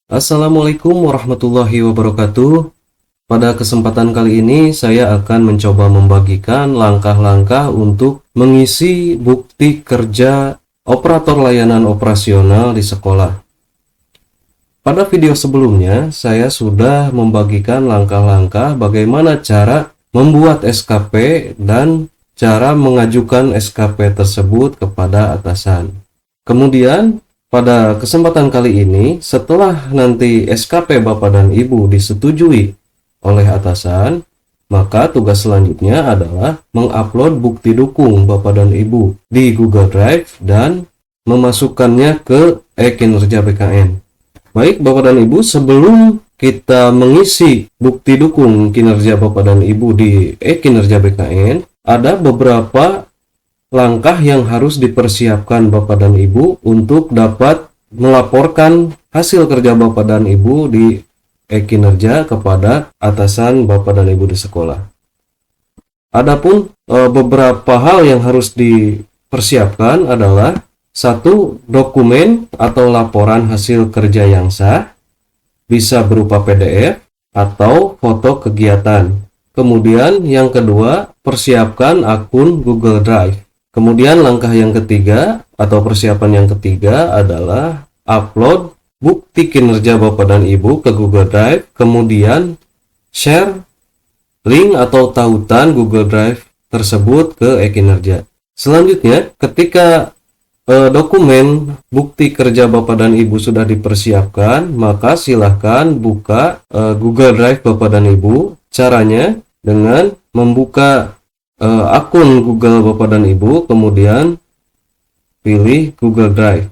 Assalamualaikum warahmatullahi wabarakatuh. Pada kesempatan kali ini saya akan mencoba membagikan langkah-langkah untuk mengisi bukti kerja operator layanan operasional di sekolah. Pada video sebelumnya saya sudah membagikan langkah-langkah bagaimana cara membuat SKP dan cara mengajukan SKP tersebut kepada atasan. Kemudian pada kesempatan kali ini, setelah nanti SKP Bapak dan Ibu disetujui oleh atasan, maka tugas selanjutnya adalah mengupload bukti dukung Bapak dan Ibu di Google Drive dan memasukkannya ke e-kinerja BKN. Baik Bapak dan Ibu, sebelum kita mengisi bukti dukung kinerja Bapak dan Ibu di e-kinerja BKN, ada beberapa langkah yang harus dipersiapkan Bapak dan Ibu untuk dapat melaporkan hasil kerja Bapak dan Ibu di e-kinerja kepada atasan Bapak dan Ibu di sekolah. Adapun beberapa hal yang harus dipersiapkan adalah satu, dokumen atau laporan hasil kerja yang sah, bisa berupa PDF atau foto kegiatan. Kemudian yang kedua, persiapkan akun Google Drive. Kemudian langkah yang ketiga atau persiapan yang ketiga adalah upload bukti kinerja Bapak dan Ibu ke Google Drive, kemudian share link atau tautan Google Drive tersebut ke e-kinerja. Selanjutnya, ketika dokumen bukti kerja Bapak dan Ibu sudah dipersiapkan, maka silahkan buka Google Drive Bapak dan Ibu. Caranya dengan membuka akun Google Bapak dan Ibu, kemudian pilih Google Drive.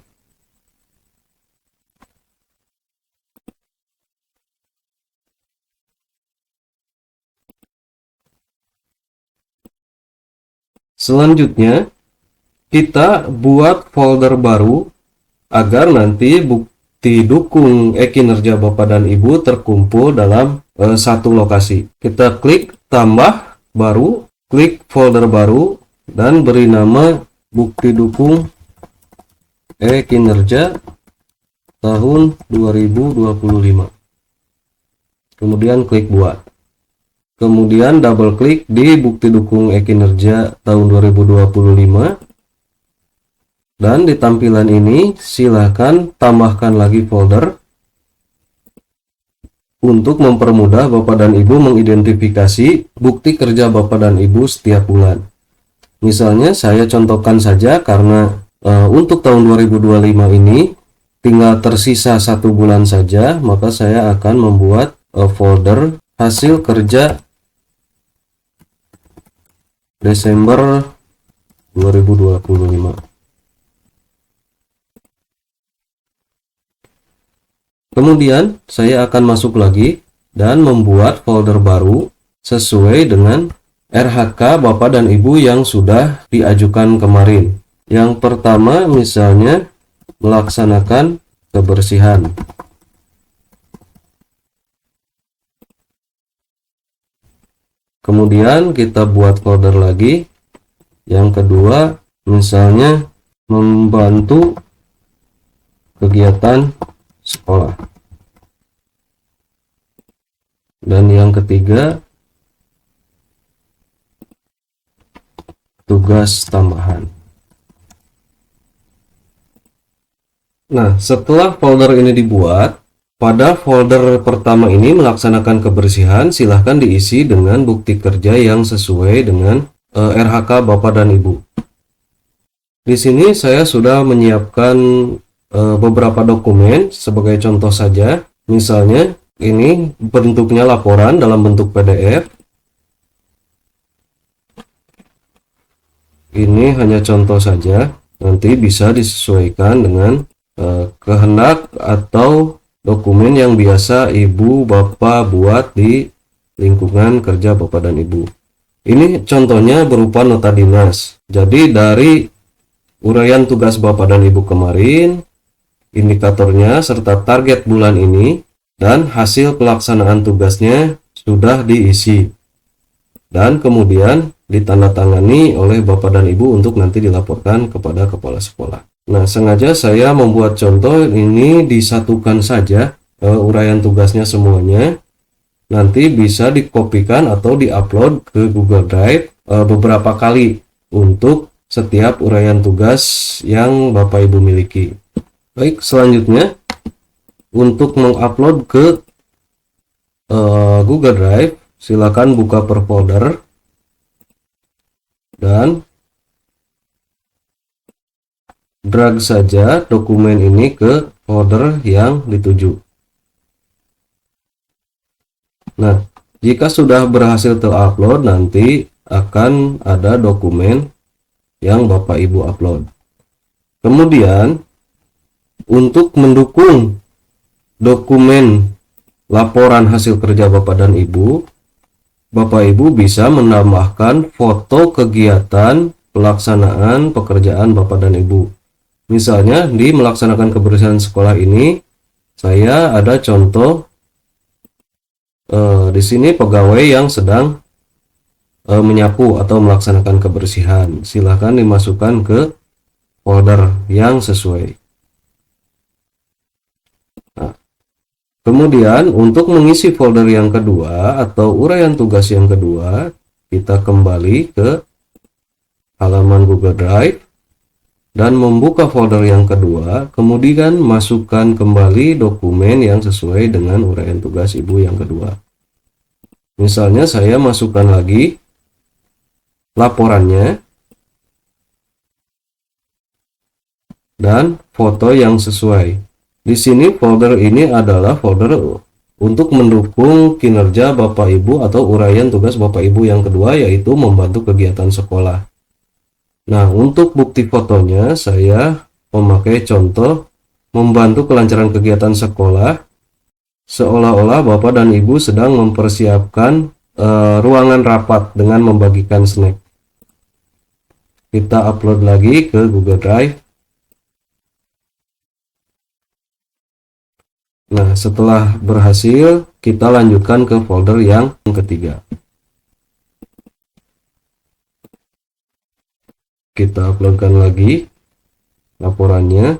Selanjutnya, kita buat folder baru agar nanti bukti dukung e-kinerja Bapak dan Ibu terkumpul dalam satu lokasi. Kita klik tambah baru, klik folder baru dan beri nama bukti dukung e-kinerja tahun 2025. Kemudian klik buat. Kemudian double klik di bukti dukung e-kinerja tahun 2025. Dan di tampilan ini silahkan tambahkan lagi folder untuk mempermudah Bapak dan Ibu mengidentifikasi bukti kerja Bapak dan Ibu setiap bulan. Misalnya saya contohkan saja karena untuk tahun 2025 ini tinggal tersisa 1 bulan saja, maka saya akan membuat folder hasil kerja Desember 2025. Kemudian saya akan masuk lagi dan membuat folder baru sesuai dengan RHK Bapak dan Ibu yang sudah diajukan kemarin. Yang pertama misalnya melaksanakan kebersihan. Kemudian kita buat folder lagi. Yang kedua misalnya membantu kegiatan sekolah. Dan yang ketiga tugas tambahan. Nah, setelah folder ini dibuat, pada folder pertama ini melaksanakan kebersihan, silahkan diisi dengan bukti kerja yang sesuai dengan RHK Bapak dan Ibu. Di sini saya sudah menyiapkan beberapa dokumen sebagai contoh saja. Misalnya ini bentuknya laporan dalam bentuk PDF. Ini hanya contoh saja, nanti bisa disesuaikan dengan kehendak atau dokumen yang biasa Ibu Bapak buat di lingkungan kerja Bapak dan Ibu. Ini contohnya berupa nota dinas. Jadi dari uraian tugas Bapak dan Ibu kemarin, indikatornya serta target bulan ini dan hasil pelaksanaan tugasnya sudah diisi dan kemudian ditandatangani oleh Bapak dan Ibu untuk nanti dilaporkan kepada kepala sekolah. Nah, sengaja saya membuat contoh ini disatukan saja uraian tugasnya semuanya. Nanti bisa dikopikan atau diupload ke Google Drive beberapa kali untuk setiap uraian tugas yang Bapak Ibu miliki. Baik, selanjutnya untuk mengupload ke Google Drive, silakan buka per folder dan drag saja dokumen ini ke folder yang dituju. Nah, jika sudah berhasil terupload, nanti akan ada dokumen yang Bapak Ibu upload. Kemudian, untuk mendukung dokumen laporan hasil kerja Bapak dan Ibu, Bapak Ibu bisa menambahkan foto kegiatan pelaksanaan pekerjaan Bapak dan Ibu. Misalnya di melaksanakan kebersihan sekolah ini, saya ada contoh di sini pegawai yang sedang menyapu atau melaksanakan kebersihan. Silahkan dimasukkan ke folder yang sesuai. Nah, kemudian untuk mengisi folder yang kedua atau uraian tugas yang kedua, kita kembali ke halaman Google Drive dan membuka folder yang kedua, kemudian masukkan kembali dokumen yang sesuai dengan uraian tugas Ibu yang kedua. Misalnya saya masukkan lagi laporannya dan foto yang sesuai. Di sini folder ini adalah folder untuk mendukung kinerja Bapak Ibu atau uraian tugas Bapak Ibu yang kedua, yaitu membantu kegiatan sekolah. Nah, untuk bukti fotonya saya memakai contoh membantu kelancaran kegiatan sekolah, seolah-olah Bapak dan Ibu sedang mempersiapkan ruangan rapat dengan membagikan snack. Kita upload lagi ke Google Drive. Nah, setelah berhasil, kita lanjutkan ke folder yang ketiga. Kita uploadkan lagi laporannya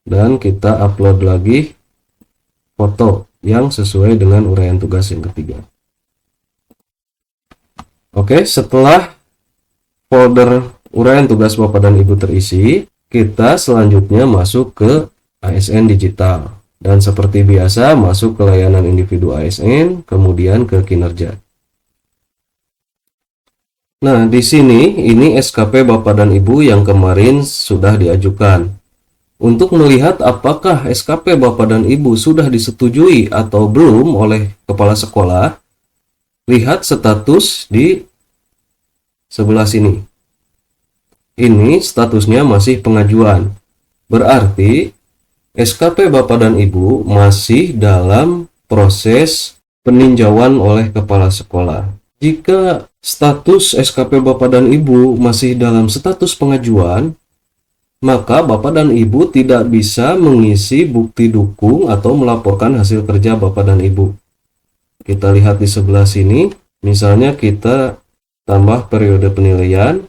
dan kita upload lagi foto yang sesuai dengan uraian tugas yang ketiga. Oke, setelah folder uraian tugas Bapak dan Ibu terisi, kita selanjutnya masuk ke ASN digital dan seperti biasa masuk ke layanan individu ASN, kemudian ke kinerja. Nah, di sini ini SKP Bapak dan Ibu yang kemarin sudah diajukan. Untuk melihat apakah SKP Bapak dan Ibu sudah disetujui atau belum oleh kepala sekolah, lihat status di sebelah sini. Ini statusnya masih pengajuan. Berarti SKP Bapak dan Ibu masih dalam proses peninjauan oleh kepala sekolah. Jika status SKP Bapak dan Ibu masih dalam status pengajuan, maka Bapak dan Ibu tidak bisa mengisi bukti dukung atau melaporkan hasil kerja Bapak dan Ibu. Kita lihat di sebelah sini, misalnya kita tambah periode penilaian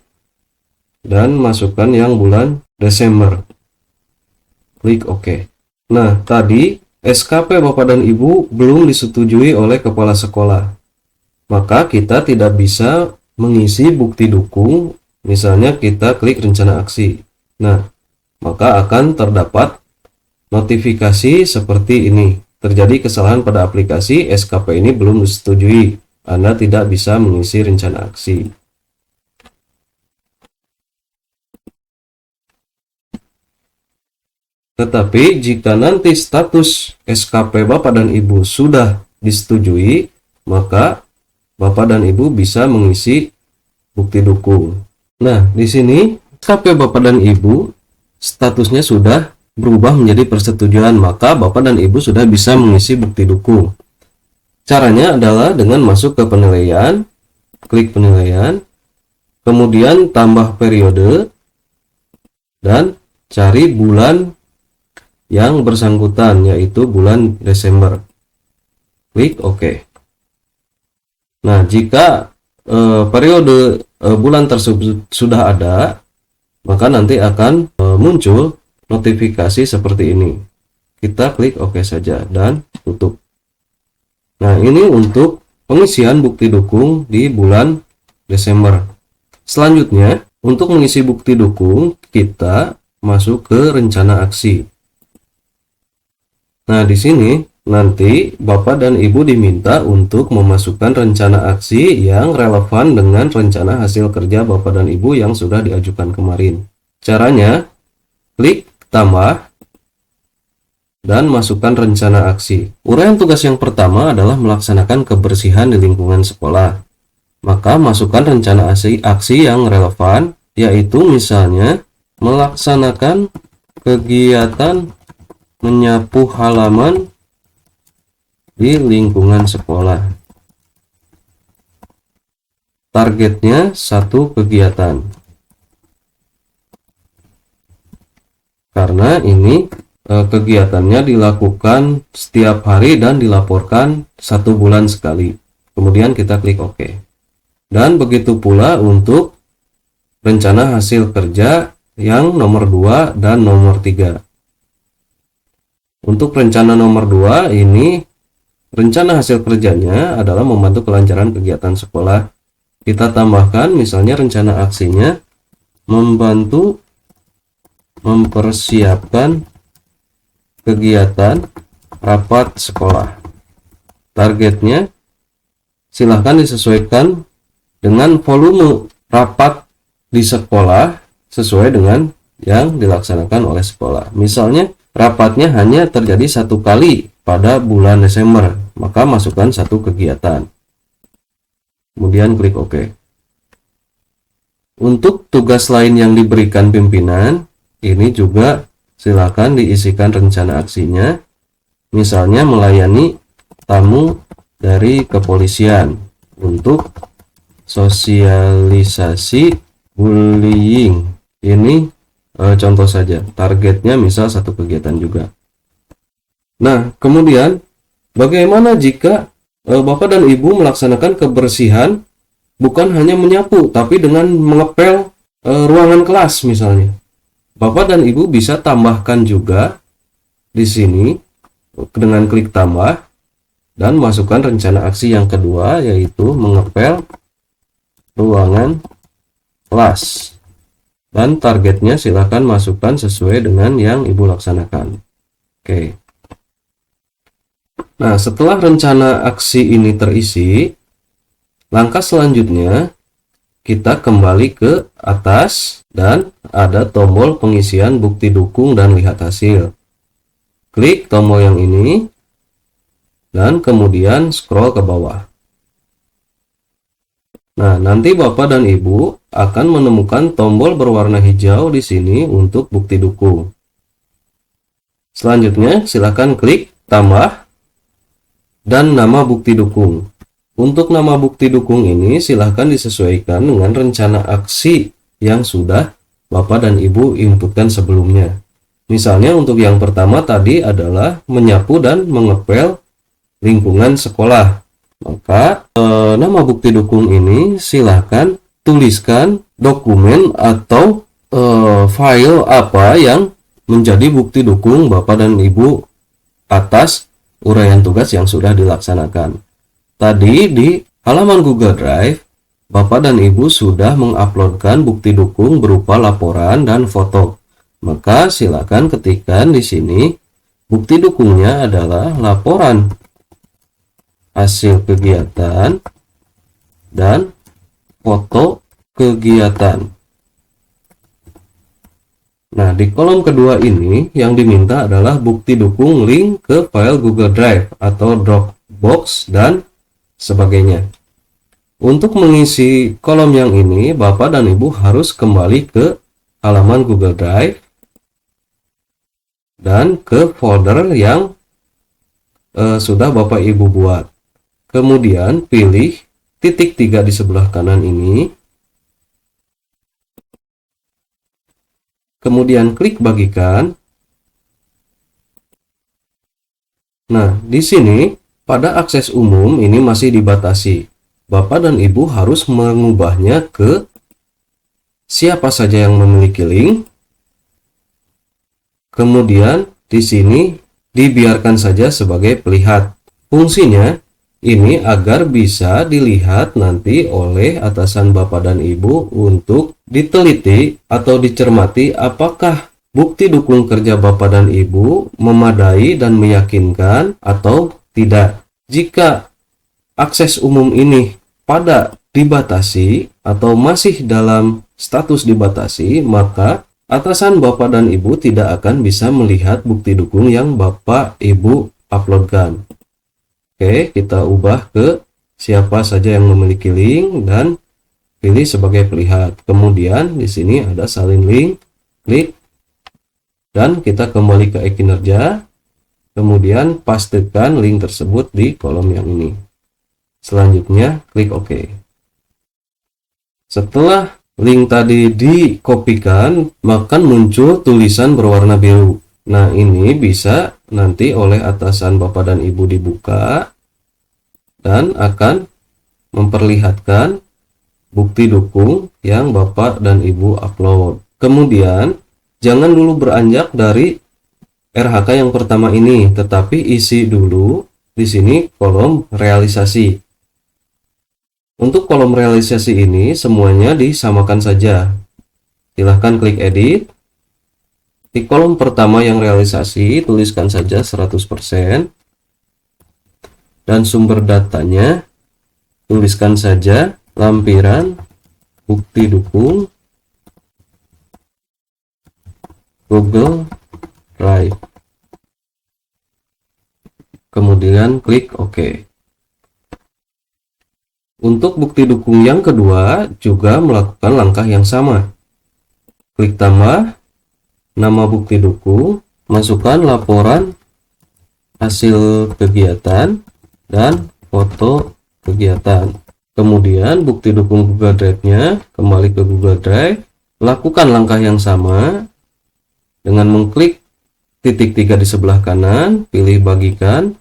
dan masukkan yang bulan Desember. Klik OK. Nah, tadi SKP Bapak dan Ibu belum disetujui oleh kepala sekolah. Maka kita tidak bisa mengisi bukti dukung, misalnya kita klik rencana aksi. Nah, maka akan terdapat notifikasi seperti ini. Terjadi kesalahan pada aplikasi, SKP ini belum disetujui. Anda tidak bisa mengisi rencana aksi. Tetapi jika nanti status SKP Bapak dan Ibu sudah disetujui, maka Bapak dan Ibu bisa mengisi bukti dukung. Nah, di sini SKP Bapak dan Ibu statusnya sudah berubah menjadi persetujuan, maka Bapak dan Ibu sudah bisa mengisi bukti dukung. Caranya adalah dengan masuk ke penilaian, klik penilaian, kemudian tambah periode, dan cari bulan yang bersangkutan, yaitu bulan Desember. Klik OK. Nah, jika periode bulan tersebut sudah ada, maka nanti akan muncul notifikasi seperti ini. Kita klik OK saja dan tutup. Nah, ini untuk pengisian bukti dukung di bulan Desember. Selanjutnya, untuk mengisi bukti dukung, kita masuk ke rencana aksi. Nah, di sini nanti Bapak dan Ibu diminta untuk memasukkan rencana aksi yang relevan dengan rencana hasil kerja Bapak dan Ibu yang sudah diajukan kemarin. Caranya, klik tambah dan masukkan rencana aksi. Uraian tugas yang pertama adalah melaksanakan kebersihan di lingkungan sekolah. Maka masukkan rencana aksi yang relevan, yaitu misalnya melaksanakan kegiatan menyapu halaman di lingkungan sekolah. Targetnya 1 kegiatan. Karena ini kegiatannya dilakukan setiap hari dan dilaporkan 1 bulan sekali. Kemudian kita klik OK. Dan begitu pula untuk rencana hasil kerja yang nomor 2 dan nomor 3. Untuk rencana nomor 2 ini, rencana hasil kerjanya adalah membantu kelancaran kegiatan sekolah. Kita tambahkan misalnya rencana aksinya membantu mempersiapkan kegiatan rapat sekolah. Targetnya silahkan disesuaikan dengan volume rapat di sekolah sesuai dengan yang dilaksanakan oleh sekolah. Misalnya rapatnya hanya terjadi 1 kali pada bulan Desember, maka masukkan 1 kegiatan. Kemudian klik OK. Untuk tugas lain yang diberikan pimpinan, ini juga silakan diisikan rencana aksinya. Misalnya melayani tamu dari kepolisian untuk sosialisasi bullying. Ini contoh saja, targetnya misal 1 kegiatan juga. Nah, kemudian bagaimana jika Bapak dan Ibu melaksanakan kebersihan bukan hanya menyapu, tapi dengan mengepel ruangan kelas misalnya? Bapak dan Ibu bisa tambahkan juga di sini dengan klik tambah dan masukkan rencana aksi yang kedua, yaitu mengepel ruangan kelas. Dan targetnya silakan masukkan sesuai dengan yang Ibu laksanakan. Oke. Nah, setelah rencana aksi ini terisi, langkah selanjutnya kita kembali ke atas dan ada tombol pengisian bukti dukung dan lihat hasil. Klik tombol yang ini dan kemudian scroll ke bawah. Nah, nanti Bapak dan Ibu akan menemukan tombol berwarna hijau di sini untuk bukti dukung. Selanjutnya, silakan klik tambah dan nama bukti dukung. Untuk nama bukti dukung ini silakan disesuaikan dengan rencana aksi yang sudah Bapak dan Ibu inputkan sebelumnya. Misalnya untuk yang pertama tadi adalah menyapu dan mengepel lingkungan sekolah. Maka nama bukti dukung ini silahkan tuliskan dokumen atau file apa yang menjadi bukti dukung Bapak dan Ibu atas uraian tugas yang sudah dilaksanakan. Tadi di halaman Google Drive, Bapak dan Ibu sudah menguploadkan bukti dukung berupa laporan dan foto. Maka silakan ketikkan di sini bukti dukungnya adalah laporan hasil kegiatan dan foto kegiatan. Nah, di kolom kedua ini yang diminta adalah bukti dukung link ke file Google Drive atau Dropbox dan sebagainya. Untuk mengisi kolom yang ini, Bapak dan Ibu harus kembali ke halaman Google Drive dan ke folder yang sudah Bapak Ibu buat. Kemudian pilih titik 3 di sebelah kanan ini. Kemudian klik bagikan. Nah, di sini pada akses umum ini masih dibatasi. Bapak dan Ibu harus mengubahnya ke siapa saja yang memiliki link Kemudian di sini dibiarkan saja sebagai pelihat. Fungsinya ini agar bisa dilihat nanti oleh atasan Bapak dan Ibu untuk diteliti atau dicermati apakah bukti dukung kerja Bapak dan Ibu memadai dan meyakinkan atau tidak. Jika akses umum ini pada dibatasi atau masih dalam status dibatasi, maka atasan Bapak dan Ibu tidak akan bisa melihat bukti dukung yang Bapak Ibu uploadkan. Oke, kita ubah ke siapa saja yang memiliki link dan pilih sebagai pelihat. Kemudian di sini ada salin link, klik dan kita kembali ke e-kinerja. Kemudian pastikan link tersebut di kolom yang ini. Selanjutnya klik OK. Setelah link tadi dikopikan, maka muncul tulisan berwarna biru. Nah, ini bisa nanti oleh atasan Bapak dan Ibu dibuka dan akan memperlihatkan bukti dukung yang Bapak dan Ibu upload. Kemudian, jangan dulu beranjak dari RHK yang pertama ini, tetapi isi dulu di sini kolom realisasi. Untuk kolom realisasi ini semuanya disamakan saja. Silahkan klik edit. Di kolom pertama yang realisasi tuliskan saja 100% dan sumber datanya tuliskan saja lampiran bukti dukung Google Drive. Kemudian klik OK. Untuk bukti dukung yang kedua juga melakukan langkah yang sama. Klik tambah, nama bukti dukung, masukkan laporan hasil kegiatan dan foto kegiatan. Kemudian bukti dukung Google Drive-nya kembali ke Google Drive. Lakukan langkah yang sama dengan mengklik titik 3 di sebelah kanan, pilih bagikan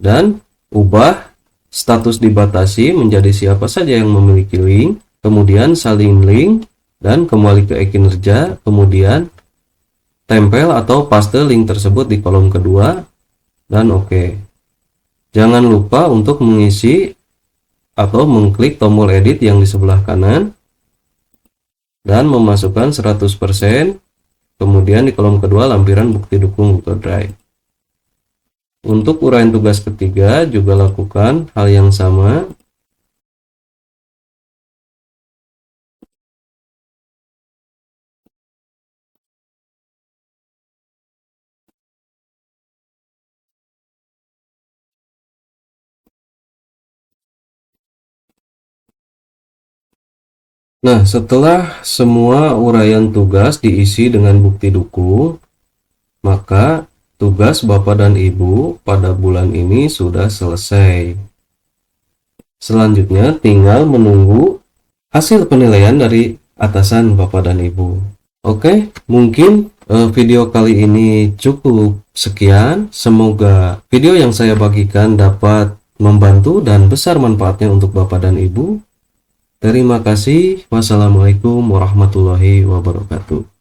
dan ubah status dibatasi menjadi siapa saja yang memiliki link, kemudian salin link dan kembali ke e-kinerja, kemudian tempel atau paste link tersebut di kolom kedua dan OK. Jangan lupa untuk mengisi atau mengklik tombol edit yang di sebelah kanan dan memasukkan 100%, kemudian di kolom kedua lampiran bukti dukung Google Drive. Untuk uraian tugas ketiga juga lakukan hal yang sama. Nah, setelah semua uraian tugas diisi dengan bukti dukung, maka tugas Bapak dan Ibu pada bulan ini sudah selesai. Selanjutnya tinggal menunggu hasil penilaian dari atasan Bapak dan Ibu. Oke, mungkin video kali ini cukup sekian. Semoga video yang saya bagikan dapat membantu dan besar manfaatnya untuk Bapak dan Ibu. Terima kasih. Wassalamualaikum warahmatullahi wabarakatuh.